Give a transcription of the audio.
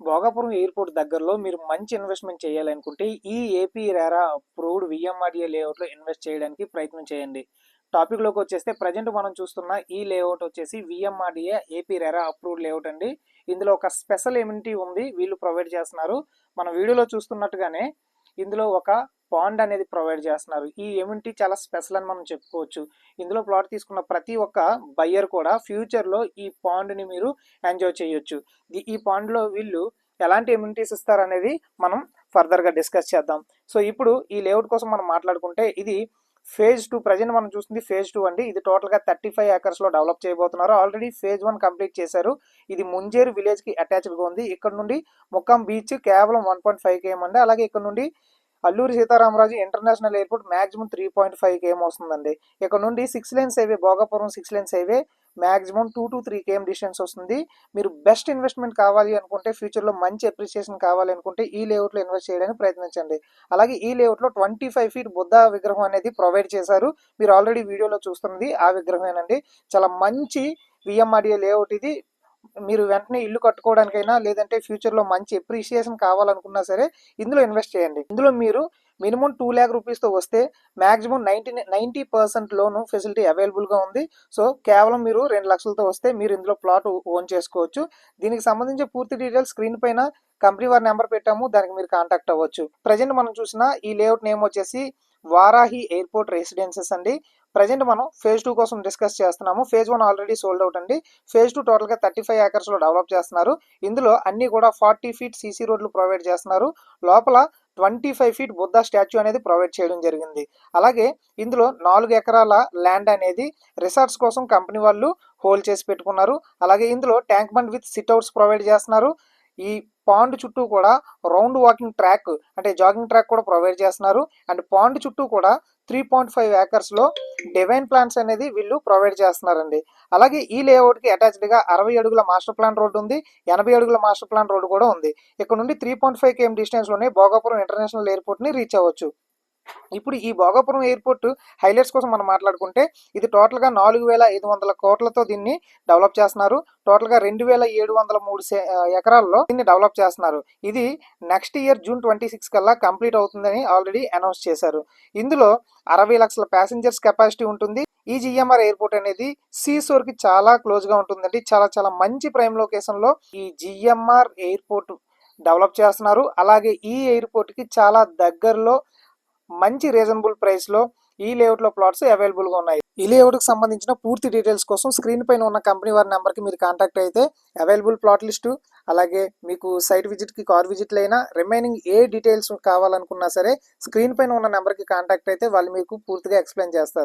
Bhogapuram airport దగ్గరలో మీరు మంచి ఇన్వెస్ట్మెంట్ చేయాలనుకుంటే ఈ ఏపీ రెరా అప్రూవ్డ్ విఎంఆర్డిఏ లేఅవుట్లో ఇన్వెస్ట్ చేయడానికి ప్రయత్నం చేయండి. టాపిక్లోకి వచ్చేస్తే ప్రజెంట్ మనం చూస్తున్న ఈ లేఅవుట్ వచ్చేసి VMRDA AP RERA approved layout అండి. ఇందులో ఒక స్పెషల్ ఎమ్యూనిటీ ఉంది, వీళ్ళు ప్రొవైడ్ చేస్తున్నారు. మన వీడియోలో చూస్తున్నట్టుగానే ఇందులో ఒక పాండ్ అనేది ప్రొవైడ్ చేస్తున్నారు. ఈ ఎమ్యూనిటీ చాలా స్పెషల్ అని మనం చెప్పుకోవచ్చు. ఇందులో ప్లాట్ తీసుకున్న ప్రతి ఒక్క బయ్యర్ కూడా ఫ్యూచర్లో ఈ పాండ్ని మీరు ఎంజాయ్ చేయొచ్చు. ఈ పాండ్లో వీళ్ళు ఎలాంటి ఎమ్యూనిటీస్ ఇస్తారనేది మనం ఫర్దర్గా డిస్కస్ చేద్దాం. సో ఇప్పుడు ఈ లేఅవుట్ కోసం మనం మాట్లాడుకుంటే ఇది ఫేజ్ 2 ప్రజెంట్ మనం చూస్తుంది ఫేజ్ 2 అండి. ఇది టోటల్గా 35 ఏకర్స్లో డెవలప్ చేయబోతున్నారు. ఆల్రెడీ ఫేజ్ 1 కంప్లీట్ చేశారు. ఇది ముంజేరు విలేజ్కి అటాచ్డ్గా ఉంది. ఇక్కడ నుండి ముక్కాం బీచ్ కేవలం 1.5 km అండి. అలాగే ఇక్కడ నుండి Alluri Sitaramaraju international airport maximum 3.5 km వస్తుందండి. ఇక్కడ నుండి 6 lanes highway Bhogapuram 6 lanes highway maximum 2 to 3 km distance వస్తుంది. మీరు బెస్ట్ ఇన్వెస్ట్మెంట్ కావాలి అనుకుంటే, ఫ్యూచర్లో మంచి అప్రిసియేషన్ కావాలి అనుకుంటే ఈ లేఅవుట్లో ఇన్వెస్ట్ చేయడానికి ప్రయత్నించండి. అలాగే ఈ లేఅవుట్లో 25 feet బుద్ధ విగ్రహం అనేది ప్రొవైడ్ చేశారు. మీరు ఆల్రెడీ వీడియోలో చూస్తున్నది ఆ విగ్రహమేనండి. చాలా మంచి విఎంఆర్డిఏ లేఅవుట్ ఇది. మీరు వెంటనే ఇల్లు కట్టుకోవడానికైనా లేదంటే ఫ్యూచర్లో మంచి ఎప్రిషియేషన్ కావాలనుకున్నా సరే ఇందులో ఇన్వెస్ట్ చేయండి. ఇందులో మీరు మినిమం 2 lakh రూపీస్తో వస్తే మ్యాక్సిమం 90% లోను ఫెసిలిటీ అవైలబుల్గా ఉంది. సో కేవలం మీరు 2 లక్షలతో వస్తే మీరు ఇందులో ప్లాట్ ఓన్ చేసుకోవచ్చు. దీనికి సంబంధించి పూర్తి డీటెయిల్స్ స్క్రీన్ పైన కంపెనీ వారి నెంబర్ పెట్టాము, దానికి మీరు కాంటాక్ట్ అవ్వచ్చు. ప్రజెంట్ మనం చూసిన ఈ లేఅవుట్ నేమ్ వచ్చేసి వారాహి ఎయిర్పోర్ట్ రెసిడెన్సెస్ అండి. ప్రజెంట్ మనం ఫేజ్ 2 కోసం డిస్కస్ చేస్తున్నాము. ఫేజ్ 1 ఆల్రెడీ సోల్డ్ అవుట్ అండి. ఫేజ్ 2 టోటల్గా 35 ఏకర్స్లో డెవలప్ చేస్తున్నారు. ఇందులో అన్ని కూడా 40 feet సీసీ రోడ్లు ప్రొవైడ్ చేస్తున్నారు. లోపల 25 feet బుద్ధ స్టాచ్యూ అనేది ప్రొవైడ్ చేయడం జరిగింది. అలాగే ఇందులో 4 ఎకరాల ల్యాండ్ అనేది రిసార్ట్స్ కోసం కంపెనీ వాళ్ళు హోల్డ్ చేసి పెట్టుకున్నారు. అలాగే ఇందులో tank bund with sit-outs provide చేస్తున్నారు. ఈ పాండ్ చుట్టూ కూడా రౌండ్ వాకింగ్ ట్రాక్ అంటే జాగింగ్ ట్రాక్ కూడా ప్రొవైడ్ చేస్తున్నారు. అండ్ పాండ్ చుట్టూ కూడా 3.5 ఏకర్స్లో డివైన్ ప్లాంట్స్ అనేది వీళ్ళు ప్రొవైడ్ చేస్తున్నారండి. అలాగే ఈ లేఅవుట్కి అటాచ్డ్గా 60 అడుగుల మాస్టర్ ప్లాన్ రోడ్డు ఉంది, 80 అడుగుల మాస్టర్ ప్లాన్ రోడ్డు కూడా ఉంది. ఇక్కడ నుండి 3.5 km డిస్టెన్స్లోనే భోగాపురం ఇంటర్నేషనల్ ఎయిర్పోర్ట్ని రీచ్ అవ్వచ్చు. ఇప్పుడు ఈ భోగాపురం ఎయిర్పోర్ట్ హైలైట్స్ కోసం మనం మాట్లాడుకుంటే ఇది టోటల్గా 4,500 కోట్లతో దీన్ని డెవలప్ చేస్తున్నారు. టోటల్గా 2,703 ఎకరాల్లో దీన్ని డెవలప్ చేస్తున్నారు. ఇది నెక్స్ట్ ఇయర్ June 26 కల్లా కంప్లీట్ అవుతుందని ఆల్రెడీ అనౌన్స్ చేశారు. ఇందులో 60 లక్షల ప్యాసింజర్స్ కెపాసిటీ ఉంటుంది. ఈ జిఎంఆర్ ఎయిర్పోర్ట్ అనేది సీసోర్కి చాలా క్లోజ్గా ఉంటుందండి. చాలా మంచి ప్రైమ్ లొకేషన్లో ఈ జిఎంఆర్ ఎయిర్పోర్ట్ డెవలప్ చేస్తున్నారు. అలాగే ఈ ఎయిర్పోర్ట్కి చాలా దగ్గరలో మంచి రీజనబుల్ ప్రైస్లో ఈ లేఅవుట్లో ప్లాట్స్ అవైలబుల్గా ఉన్నాయి. ఈ లేఅవుట్కి సంబంధించిన పూర్తి డీటెయిల్స్ కోసం స్క్రీన్ పైన ఉన్న కంపెనీ వారి నెంబర్కి మీరు కాంటాక్ట్ అయితే అవైలబుల్ ప్లాట్ లిస్టు, అలాగే మీకు సైట్ విజిట్కి కార్ విజిట్లు అయినా రిమైనింగ్ ఏ డీటెయిల్స్ కావాలనుకున్నా సరే స్క్రీన్ పైన ఉన్న నెంబర్కి కాంటాక్ట్ అయితే వాళ్ళు మీకు పూర్తిగా ఎక్స్ప్లెయిన్ చేస్తారు.